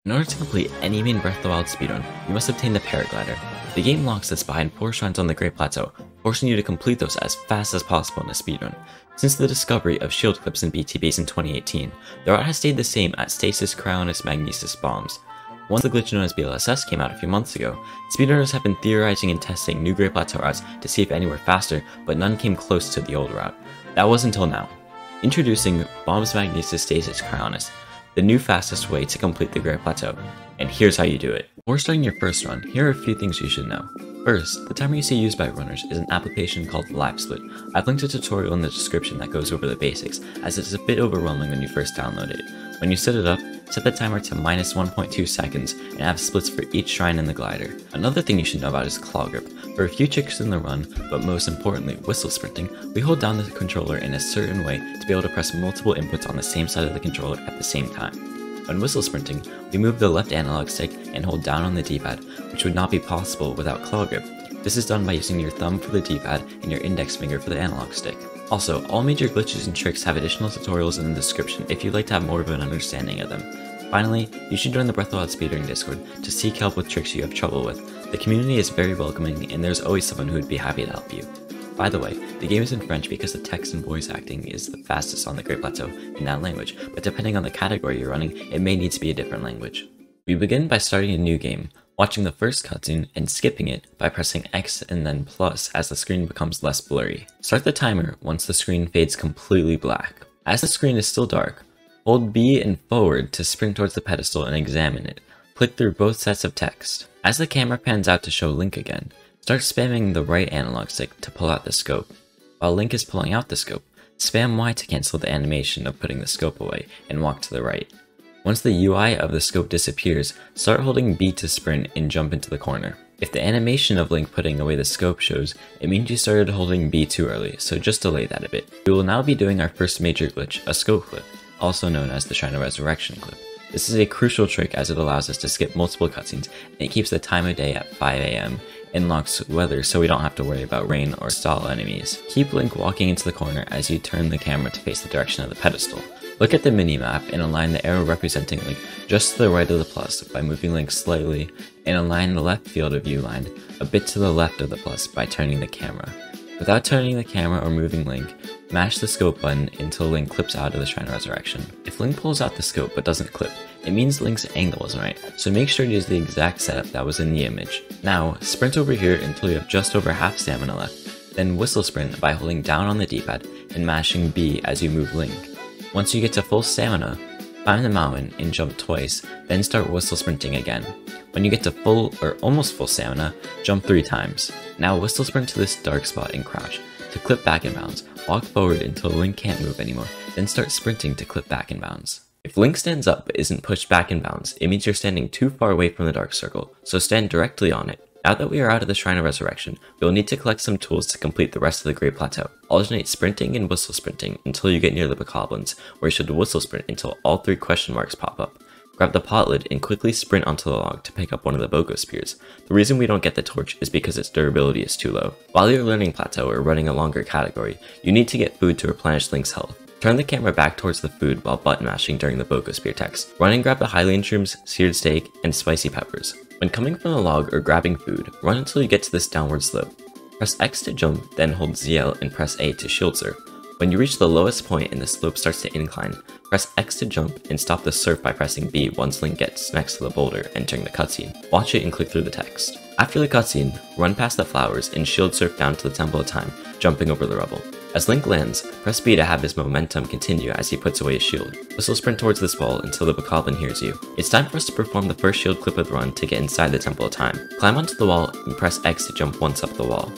In order to complete any main Breath of the Wild speedrun, you must obtain the Paraglider. The game locks this behind 4 shrines on the Great Plateau, forcing you to complete those as fast as possible in a speedrun. Since the discovery of shield clips in BTBs in 2018, the route has stayed the same at Stasis, Cryonis, Magnesis bombs. Once the glitch known as BLSS came out a few months ago, speedrunners have been theorizing and testing new Great Plateau routes to see if any were faster, but none came close to the old route. That was until now. Introducing Bombs Magnesis Stasis Cryonis, the new fastest way to complete the Great Plateau, and here's how you do it. Before starting your first run, here are a few things you should know. First, the timer you see used by runners is an application called LiveSplit. I've linked a tutorial in the description that goes over the basics, as it is a bit overwhelming when you first download it. When you set it up, set the timer to -1.2 seconds and have splits for each shrine in the glider. Another thing you should know about is claw grip. For a few tricks in the run, but most importantly whistle sprinting, we hold down the controller in a certain way to be able to press multiple inputs on the same side of the controller at the same time. When whistle sprinting, we move the left analog stick and hold down on the D-pad, which would not be possible without claw grip. This is done by using your thumb for the D-pad and your index finger for the analog stick. Also, all major glitches and tricks have additional tutorials in the description if you'd like to have more of an understanding of them. Finally, you should join the Breath of the Wild speedrunning Discord to seek help with tricks you have trouble with. The community is very welcoming and there's always someone who would be happy to help you. By the way, the game is in French because the text and voice acting is the fastest on the Great Plateau in that language, but depending on the category you're running, it may need to be a different language. We begin by starting a new game, watching the first cutscene and skipping it by pressing X and then plus as the screen becomes less blurry. Start the timer once the screen fades completely black. As the screen is still dark, hold B and forward to sprint towards the pedestal and examine it. Click through both sets of text. As the camera pans out to show Link again, start spamming the right analog stick to pull out the scope. While Link is pulling out the scope, spam Y to cancel the animation of putting the scope away and walk to the right. Once the UI of the scope disappears, start holding B to sprint and jump into the corner. If the animation of Link putting away the scope shows, it means you started holding B too early, so just delay that a bit. We will now be doing our first major glitch, a scope clip, also known as the Shrine of Resurrection clip. This is a crucial trick as it allows us to skip multiple cutscenes, and it keeps the time of day at 5 AM, and locks weather so we don't have to worry about rain or stall enemies. Keep Link walking into the corner as you turn the camera to face the direction of the pedestal. Look at the minimap and align the arrow representing Link just to the right of the plus by moving Link slightly, and align the left field of view line a bit to the left of the plus by turning the camera. Without turning the camera or moving Link, mash the scope button until Link clips out of the Shrine of Resurrection. If Link pulls out the scope but doesn't clip, it means Link's angle isn't right, so make sure to use the exact setup that was in the image. Now, sprint over here until you have just over half stamina left, then whistle sprint by holding down on the D-pad and mashing B as you move Link. Once you get to full stamina, climb the mountain and jump twice, then start whistle sprinting again. When you get to full or almost full stamina, jump 3 times. Now whistle sprint to this dark spot and crouch. To clip back in bounds, walk forward until Link can't move anymore, then start sprinting to clip back in bounds. If Link stands up but isn't pushed back in bounds, it means you're standing too far away from the dark circle, so stand directly on it. Now that we are out of the Shrine of Resurrection, we will need to collect some tools to complete the rest of the Great Plateau. Alternate sprinting and whistle sprinting until you get near the bokoblins, where you should whistle sprint until all 3 question marks pop up. Grab the pot lid and quickly sprint onto the log to pick up one of the Boko Spears. The reason we don't get the torch is because its durability is too low. While you're learning Plateau or running a longer category, you need to get food to replenish Link's health. Turn the camera back towards the food while button mashing during the Boko Spear text. Run and grab the Hylian shrooms, seared steak, and spicy peppers. When coming from the log or grabbing food, run until you get to this downward slope. Press X to jump, then hold ZL and press A to shield surf. When you reach the lowest point and the slope starts to incline, press X to jump and stop the surf by pressing B once Link gets next to the boulder entering the cutscene. Watch it and click through the text. After the cutscene, run past the flowers and shield surf down to the Temple of Time, jumping over the rubble. As Link lands, press B to have his momentum continue as he puts away his shield. Whistle sprint towards this wall until the bokoblin hears you. It's time for us to perform the first shield clip of the run to get inside the Temple of Time. Climb onto the wall and press X to jump once up the wall.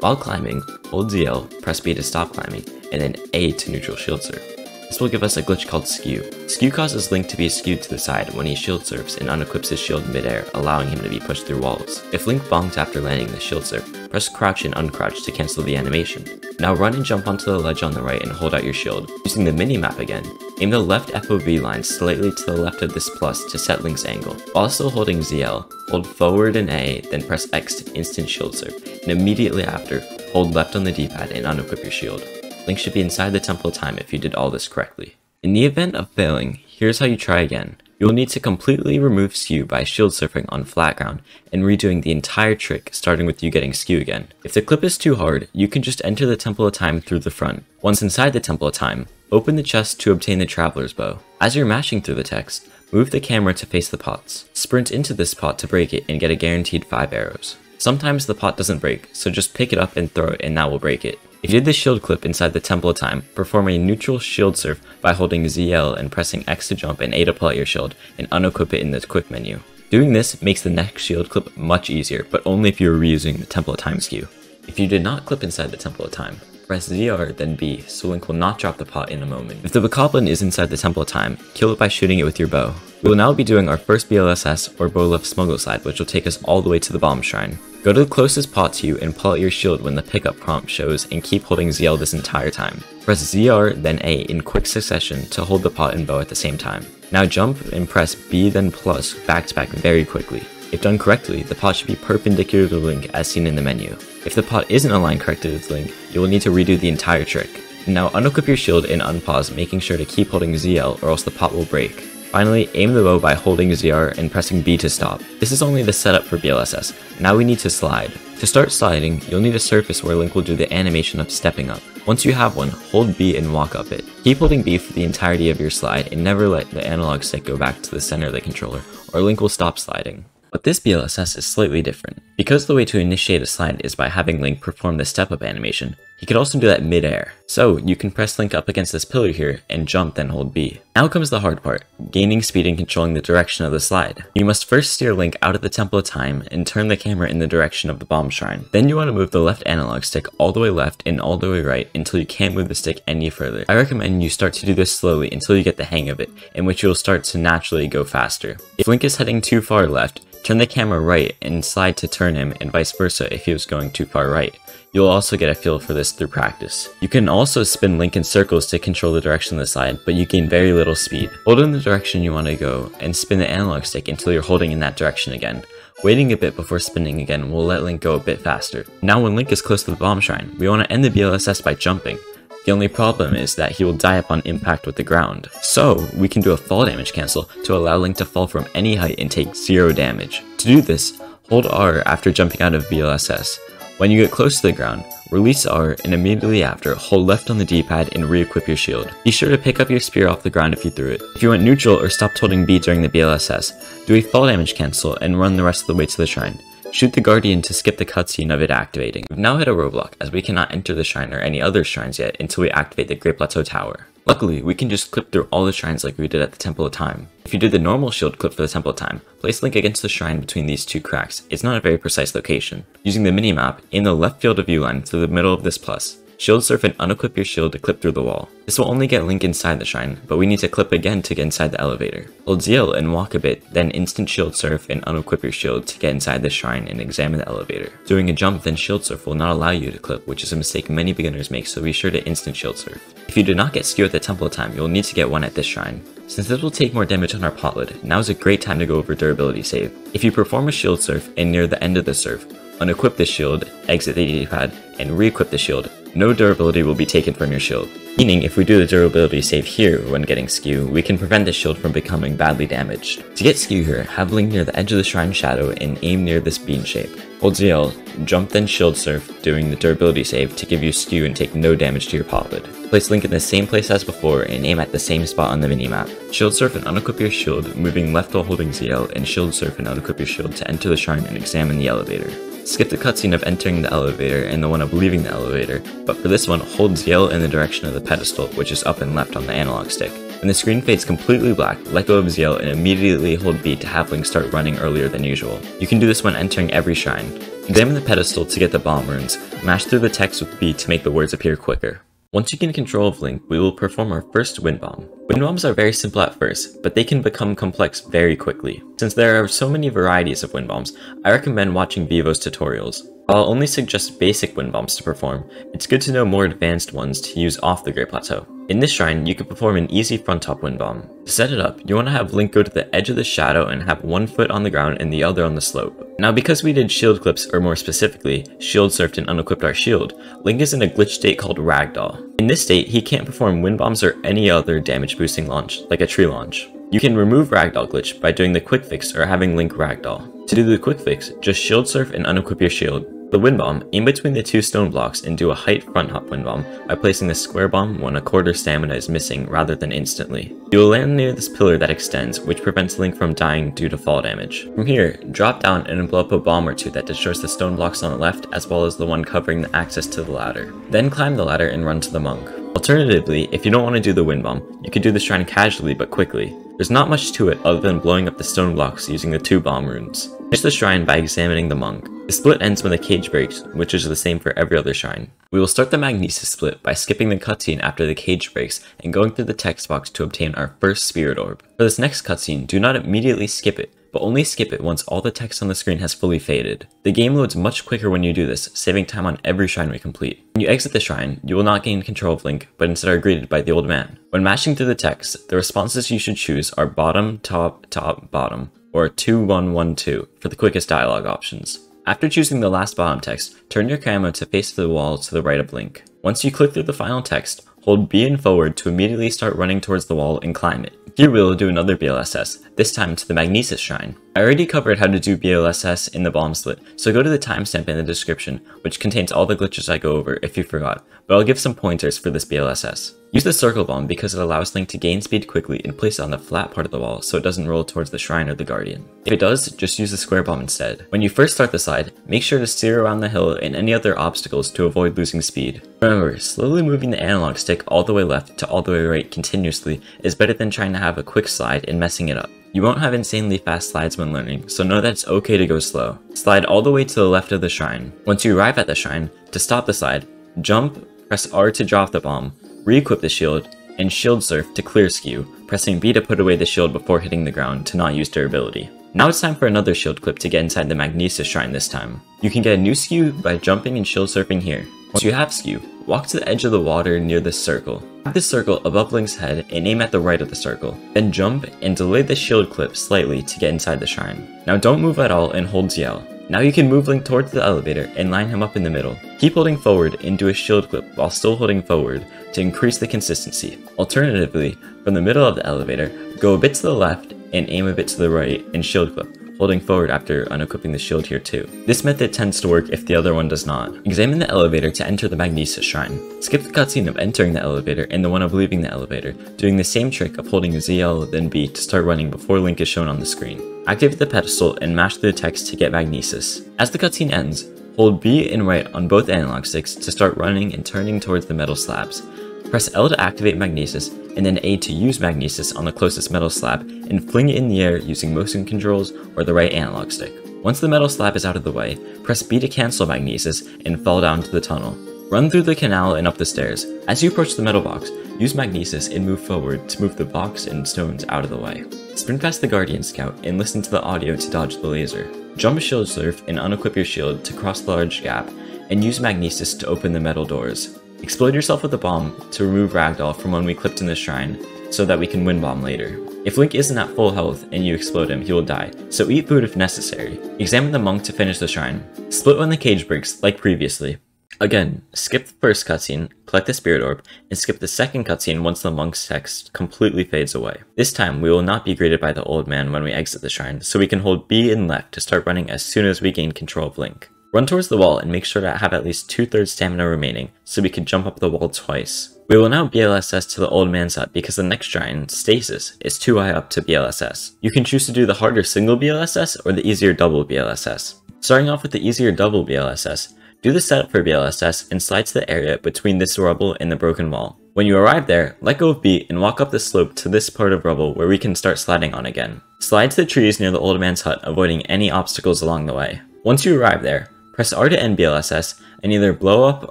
While climbing, hold ZL, press B to stop climbing, and then A to neutral shield surf. This will give us a glitch called skew. Skew causes Link to be skewed to the side when he shield surfs and unequips his shield mid-air, allowing him to be pushed through walls. If Link bonks after landing the shield surf, press crouch and uncrouch to cancel the animation. Now run and jump onto the ledge on the right and hold out your shield. Using the minimap again, aim the left FOV line slightly to the left of this plus to set Link's angle. While still holding ZL, hold forward and A, then press X to instant shield surf, and immediately after, hold left on the D-pad and unequip your shield. Link should be inside the Temple of Time if you did all this correctly. In the event of failing, here's how you try again. You will need to completely remove skew by shield surfing on flat ground and redoing the entire trick, starting with you getting skew again. If the clip is too hard, you can just enter the Temple of Time through the front. Once inside the Temple of Time, open the chest to obtain the Traveler's Bow. As you're mashing through the text, move the camera to face the pots. Sprint into this pot to break it and get a guaranteed 5 arrows. Sometimes the pot doesn't break, so just pick it up and throw it and that will break it. If you did the shield clip inside the Temple of Time, perform a neutral shield surf by holding ZL and pressing X to jump and A to pull out your shield and unequip it in the quick menu. Doing this makes the next shield clip much easier, but only if you are reusing the Temple of Time skew. If you did not clip inside the Temple of Time, press ZR then B, so Link will not drop the pot in a moment. If the Bokoblin is inside the Temple of Time, kill it by shooting it with your bow. We will now be doing our first BLSS or bow left smuggle slide, which will take us all the way to the bomb shrine. Go to the closest pot to you and pull out your shield when the pickup prompt shows and keep holding ZL this entire time. Press ZR then A in quick succession to hold the pot and bow at the same time. Now jump and press B then plus back to back very quickly. If done correctly, the pot should be perpendicular to Link as seen in the menu. If the pot isn't aligned correctly with Link, you will need to redo the entire trick. Now unequip your shield and unpause, making sure to keep holding ZL or else the pot will break. Finally, aim the bow by holding ZR and pressing B to stop. This is only the setup for BLSS. Now we need to slide. To start sliding, you'll need a surface where Link will do the animation of stepping up. Once you have one, hold B and walk up it. Keep holding B for the entirety of your slide and never let the analog stick go back to the center of the controller, or Link will stop sliding. But this BLSS is slightly different. Because the way to initiate a slide is by having Link perform the step up animation, he could also do that mid-air. So you can press Link up against this pillar here and jump then hold B. Now comes the hard part, gaining speed and controlling the direction of the slide. You must first steer Link out of the Temple of Time and turn the camera in the direction of the bomb shrine. Then you want to move the left analog stick all the way left and all the way right until you can't move the stick any further. I recommend you start to do this slowly until you get the hang of it, in which you'll start to naturally go faster. If Link is heading too far left, turn the camera right and slide to turn him and vice versa if he was going too far right. You'll also get a feel for this through practice. You can also spin Link in circles to control the direction of the slide, but you gain very little speed. Hold in the direction you want to go and spin the analog stick until you're holding in that direction again. Waiting a bit before spinning again will let Link go a bit faster. Now when Link is close to the bomb shrine, we want to end the BLSS by jumping. The only problem is that he will die upon impact with the ground. So we can do a fall damage cancel to allow Link to fall from any height and take 0 damage. To do this, hold R after jumping out of BLSS. When you get close to the ground, release R and immediately after, hold left on the D-pad and re-equip your shield. Be sure to pick up your spear off the ground if you threw it. If you went neutral or stopped holding B during the BLSS, do a fall damage cancel and run the rest of the way to the shrine. Shoot the Guardian to skip the cutscene of it activating. We've now hit a roadblock as we cannot enter the shrine or any other shrines yet until we activate the Great Plateau Tower. Luckily, we can just clip through all the shrines like we did at the Temple of Time. If you did the normal shield clip for the Temple of Time, place Link against the shrine between these 2 cracks. It's not a very precise location. Using the minimap, aim the left field of view line to the middle of this plus. Shield surf and unequip your shield to clip through the wall. This will only get Link inside the shrine, but we need to clip again to get inside the elevator. Hold ZL and walk a bit, then instant shield surf and unequip your shield to get inside the shrine and examine the elevator. Doing a jump then shield surf will not allow you to clip, which is a mistake many beginners make, so be sure to instant shield surf. If you do not get skew at the Temple of Time, you'll need to get one at this shrine. Since this will take more damage on our pot lid, now is a great time to go over durability save. If you perform a shield surf and near the end of the surf, unequip the shield, exit the D-pad, and re-equip the shield, no durability will be taken from your shield. Meaning, if we do the durability save here when getting skew, we can prevent the shield from becoming badly damaged. To get skew here, have Link near the edge of the shrine shadow and aim near this bean shape. Hold ZL, jump then shield surf, doing the durability save to give you skew and take no damage to your pot lid. Place Link in the same place as before and aim at the same spot on the minimap. Shield surf and unequip your shield, moving left while holding ZL, and shield surf and unequip your shield to enter the shrine and examine the elevator. Skip the cutscene of entering the elevator and the one of leaving the elevator, but for this one, hold ZL in the direction of the pedestal, which is up and left on the analog stick. When the screen fades completely black, let go of ZL and immediately hold B to have Link start running earlier than usual. You can do this when entering every shrine. Examine the pedestal to get the bomb runes. Mash through the text with B to make the words appear quicker. Once you gain control of Link, we will perform our first wind bomb. Wind bombs are very simple at first, but they can become complex very quickly. Since there are so many varieties of wind bombs, I recommend watching Vivo's tutorials. While I'll only suggest basic wind bombs to perform, it's good to know more advanced ones to use off the Great Plateau. In this shrine, you can perform an easy front top wind bomb. To set it up, you want to have Link go to the edge of the shadow and have one foot on the ground and the other on the slope. Now because we did shield clips, or more specifically, shield surfed and unequipped our shield, Link is in a glitch state called Ragdoll. In this state, he can't perform wind bombs or any other damage boosting launch, like a tree launch. You can remove Ragdoll glitch by doing the quick fix or having Link Ragdoll. To do the quick fix, just shield surf and unequip your shield. The wind bomb, aim between the two stone blocks and do a height front hop wind bomb by placing the square bomb when a quarter stamina is missing rather than instantly. You will land near this pillar that extends, which prevents Link from dying due to fall damage. From here, drop down and blow up a bomb or two that destroys the stone blocks on the left as well as the one covering the access to the ladder. Then climb the ladder and run to the monk. Alternatively, if you don't want to do the wind bomb, you could do the shrine casually but quickly. There's not much to it other than blowing up the stone blocks using the 2 bomb runes. Finish the shrine by examining the monk. The split ends when the cage breaks, which is the same for every other shrine. We will start the Magnesis split by skipping the cutscene after the cage breaks and going through the text box to obtain our first spirit orb. For this next cutscene, do not immediately skip it, but only skip it once all the text on the screen has fully faded. The game loads much quicker when you do this, saving time on every shrine we complete. When you exit the shrine, you will not gain control of Link, but instead are greeted by the old man. When mashing through the text, the responses you should choose are bottom, top, top, bottom, or 2-1-1-2 for the quickest dialogue options. After choosing the last bottom text, turn your camera to face the wall to the right of Link. Once you click through the final text, hold B and forward to immediately start running towards the wall and climb it. Here we will do another BLSS, this time to the Magnesis shrine. I already covered how to do BLSS in the bomb split, so go to the timestamp in the description, which contains all the glitches I go over if you forgot, but I'll give some pointers for this BLSS. Use the circle bomb because it allows Link to gain speed quickly and place it on the flat part of the wall so it doesn't roll towards the shrine or the guardian. If it does, just use the square bomb instead. When you first start the slide, make sure to steer around the hill and any other obstacles to avoid losing speed. Remember, slowly moving the analog stick all the way left to all the way right continuously is better than trying to have a quick slide and messing it up. You won't have insanely fast slides when learning, so know that it's okay to go slow. Slide all the way to the left of the shrine. Once you arrive at the shrine, to stop the slide, jump, press R to drop the bomb, re-equip the shield, and shield surf to clear skew, pressing B to put away the shield before hitting the ground to not use durability. Now it's time for another shield clip to get inside the Magnesis shrine this time. You can get a new skew by jumping and shield surfing here. Once you have skew, walk to the edge of the water near this circle. Have this circle above Link's head and aim at the right of the circle. Then jump and delay the shield clip slightly to get inside the shrine. Now don't move at all and hold ZL. Now you can move Link towards the elevator and line him up in the middle. Keep holding forward and do a shield clip while still holding forward to increase the consistency. Alternatively, from the middle of the elevator, go a bit to the left and aim a bit to the right and shield clip, holding forward after unequipping the shield here too. This method tends to work if the other one does not. Examine the elevator to enter the Magnesis shrine. Skip the cutscene of entering the elevator and the one of leaving the elevator, doing the same trick of holding ZL then B to start running before Link is shown on the screen. Activate the pedestal and mash through the text to get Magnesis. As the cutscene ends, hold B and right on both analog sticks to start running and turning towards the metal slabs. Press L to activate Magnesis, and then A to use Magnesis on the closest metal slab and fling it in the air using motion controls or the right analog stick. Once the metal slab is out of the way, press B to cancel Magnesis and fall down to the tunnel. Run through the canal and up the stairs. As you approach the metal box, use Magnesis and move forward to move the box and stones out of the way. Sprint past the Guardian Scout and listen to the audio to dodge the laser. Jump shield surf and unequip your shield to cross the large gap, and use Magnesis to open the metal doors. Explode yourself with a bomb to remove Ragdoll from when we clipped in the shrine, so that we can win bomb later. If Link isn't at full health and you explode him, he will die, so eat food if necessary. Examine the monk to finish the shrine. Split when the cage breaks, like previously. Again, skip the first cutscene, collect the spirit orb, and skip the second cutscene once the monk's text completely fades away. This time, we will not be greeted by the old man when we exit the shrine, so we can hold B and left to start running as soon as we gain control of Link. Run towards the wall and make sure to have at least 2/3 stamina remaining, so we can jump up the wall twice. We will now BLSS to the old man's hut because the next shrine, Stasis, is too high up to BLSS. You can choose to do the harder single BLSS or the easier double BLSS. Starting off with the easier double BLSS, do the setup for BLSS and slide to the area between this rubble and the broken wall. When you arrive there, let go of B and walk up the slope to this part of rubble where we can start sliding on again. Slide to the trees near the old man's hut, avoiding any obstacles along the way. Once you arrive there, press R to end BLSS and either blow up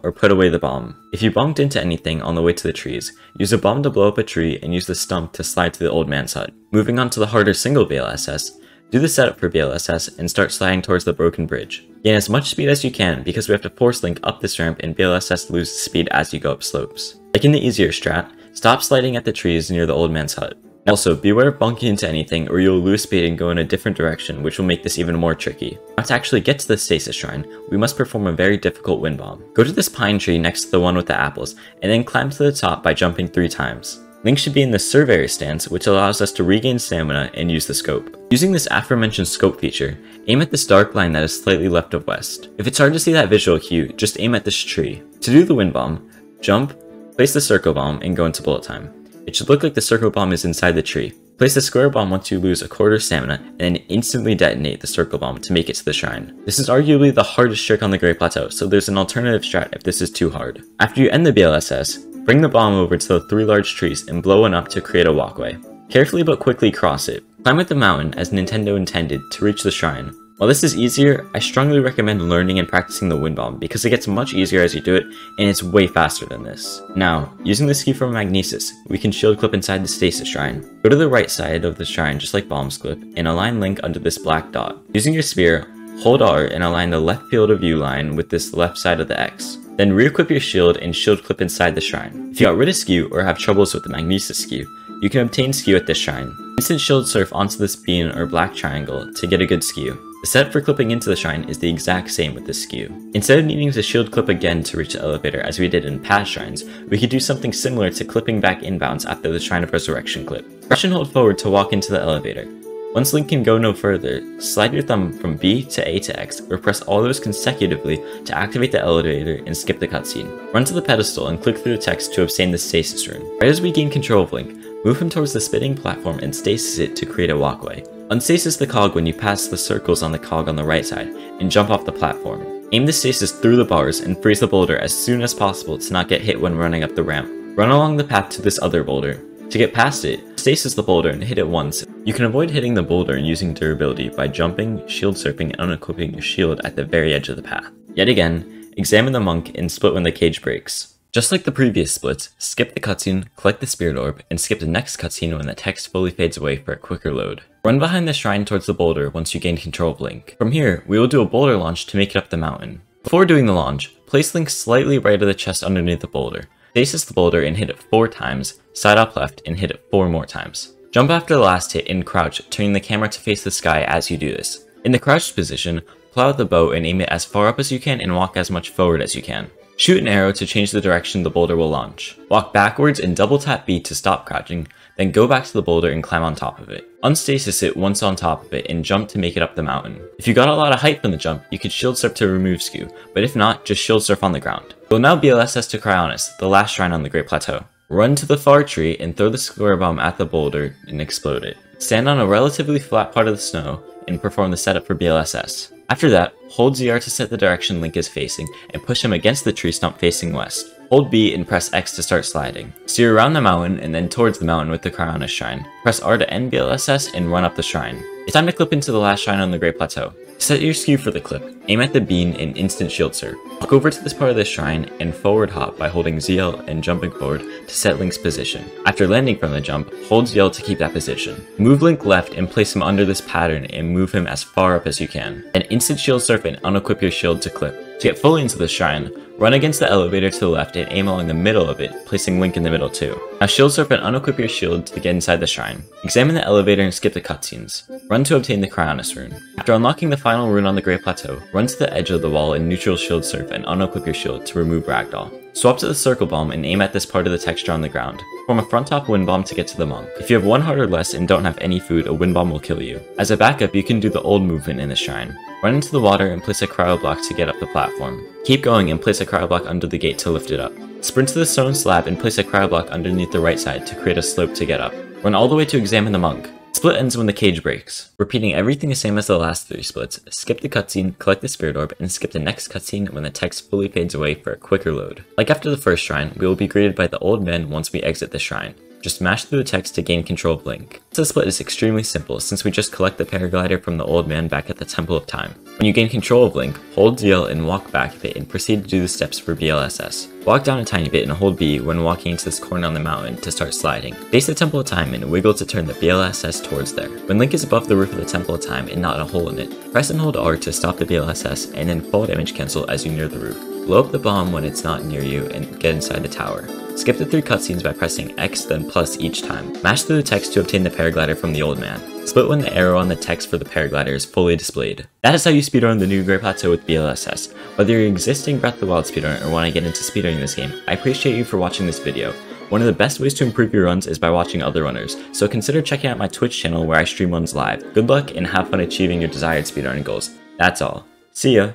or put away the bomb. If you bumped into anything on the way to the trees, use a bomb to blow up a tree and use the stump to slide to the old man's hut. Moving on to the harder single BLSS, do the setup for BLSS and start sliding towards the broken bridge. Gain as much speed as you can because we have to force Link up this ramp and BLSS loses speed as you go up slopes. Like in the easier strat, stop sliding at the trees near the old man's hut. Also, beware of bunking into anything or you'll lose speed and go in a different direction, which will make this even more tricky. Now to actually get to the Stasis Shrine, we must perform a very difficult wind bomb. Go to this pine tree next to the one with the apples, and then climb to the top by jumping 3 times. Link should be in the Surveyor stance, which allows us to regain stamina and use the scope. Using this aforementioned scope feature, aim at this dark line that is slightly left of west. If it's hard to see that visual cue, just aim at this tree. To do the wind bomb, jump, place the circle bomb, and go into bullet time. It should look like the circle bomb is inside the tree. Place the square bomb once you lose a quarter stamina, and then instantly detonate the circle bomb to make it to the shrine. This is arguably the hardest trick on the Great Plateau, so there's an alternative strat if this is too hard. After you end the BLSS, bring the bomb over to the 3 large trees and blow one up to create a walkway. Carefully but quickly cross it. Climb up the mountain as Nintendo intended to reach the shrine. While this is easier, I strongly recommend learning and practicing the wind bomb because it gets much easier as you do it and it's way faster than this. Now, using the ski from Magnesis, we can shield clip inside the Stasis shrine. Go to the right side of the shrine just like Bomb's clip and align Link under this black dot. Using your spear, hold R and align the left field of view line with this left side of the X. Then re-equip your shield and shield clip inside the shrine. If you got rid of skew or have troubles with the Magnesis skew, you can obtain skew at this shrine. Instant shield surf onto this bean or black triangle to get a good skew. The setup for clipping into the shrine is the exact same with this skew. Instead of needing to shield clip again to reach the elevator as we did in past shrines, we could do something similar to clipping back inbounds after the Shrine of Resurrection clip. Press and hold forward to walk into the elevator. Once Link can go no further, slide your thumb from B to A to X, or press all those consecutively to activate the elevator and skip the cutscene. Run to the pedestal and click through the text to obtain the Stasis rune. Right as we gain control of Link, move him towards the spinning platform and stasis it to create a walkway. Unstasis the cog when you pass the circles on the cog on the right side, and jump off the platform. Aim the stasis through the bars and freeze the boulder as soon as possible to not get hit when running up the ramp. Run along the path to this other boulder. To get past it, stasis the boulder and hit it once. You can avoid hitting the boulder using durability by jumping, shield surfing, and unequipping your shield at the very edge of the path. Yet again, examine the monk and split when the cage breaks. Just like the previous splits, skip the cutscene, collect the spirit orb, and skip the next cutscene when the text fully fades away for a quicker load. Run behind the shrine towards the boulder once you gain control of Link. From here, we will do a boulder launch to make it up the mountain. Before doing the launch, place Link slightly right of the chest underneath the boulder. Stasis the boulder and hit it 4 times, side up left and hit it 4 more times. Jump after the last hit and crouch, turning the camera to face the sky as you do this. In the crouched position, pull out the bow and aim it as far up as you can and walk as much forward as you can. Shoot an arrow to change the direction the boulder will launch. Walk backwards and double tap B to stop crouching, then go back to the boulder and climb on top of it. Unstasis it once on top of it and jump to make it up the mountain. If you got a lot of height from the jump, you could shield surf to remove skew, but if not, just shield surf on the ground. We'll now BLSS to Cryonis, the last shrine on the Great Plateau. Run to the far tree and throw the square bomb at the boulder and explode it. Stand on a relatively flat part of the snow and perform the setup for BLSS. After that, hold ZR to set the direction Link is facing and push him against the tree stump facing west. Hold B and press X to start sliding. Steer around the mountain and then towards the mountain with the Cryonis shrine. Press R to end BLSS and run up the shrine. It's time to clip into the last shrine on the Great Plateau. Set your skew for the clip, aim at the bean and instant shield surf. Walk over to this part of the shrine and forward hop by holding ZL and jumping forward to set Link's position. After landing from the jump, hold ZL to keep that position. Move Link left and place him under this pattern and move him as far up as you can. Then instant shield surf and unequip your shield to clip. To get fully into the shrine, run against the elevator to the left and aim along the middle of it, placing Link in the middle too. Now shield surf and unequip your shield to get inside the shrine. Examine the elevator and skip the cutscenes. Run to obtain the Cryonis rune. After unlocking the final rune on the Great Plateau, run to the edge of the wall and neutral shield surf and unequip your shield to remove Ragdoll. Swap to the circle bomb and aim at this part of the texture on the ground. Form a front top wind bomb to get to the monk. If you have 1 heart or less and don't have any food, a wind bomb will kill you. As a backup, you can do the old movement in the shrine. Run into the water and place a cryo block to get up the platform. Keep going and place a cryo block under the gate to lift it up. Sprint to the stone slab and place a cryo block underneath the right side to create a slope to get up. Run all the way to examine the monk. Split ends when the cage breaks. Repeating everything the same as the last 3 splits, skip the cutscene, collect the spirit orb, and skip the next cutscene when the text fully fades away for a quicker load. Like after the first shrine, we will be greeted by the old men once we exit the shrine. Just mash through the text to gain control of Link. This split is extremely simple since we just collect the paraglider from the old man back at the Temple of Time. When you gain control of Link, hold ZL and walk back a bit and proceed to do the steps for BLSS. Walk down a tiny bit and hold B when walking into this corner on the mountain to start sliding. Face the Temple of Time and wiggle to turn the BLSS towards there. When Link is above the roof of the Temple of Time and not in a hole in it, press and hold R to stop the BLSS and then forward image cancel as you near the roof. Blow up the bomb when it's not near you and get inside the tower. Skip the 3 cutscenes by pressing X then plus each time. Mash through the text to obtain the paraglider from the old man. Split when the arrow on the text for the paraglider is fully displayed. That is how you speedrun the new Great Plateau with BLSS. Whether you're an existing Breath of the Wild speedrunner or want to get into speedrunning this game, I appreciate you for watching this video. One of the best ways to improve your runs is by watching other runners, so consider checking out my Twitch channel where I stream runs live. Good luck and have fun achieving your desired speedrunning goals. That's all. See ya!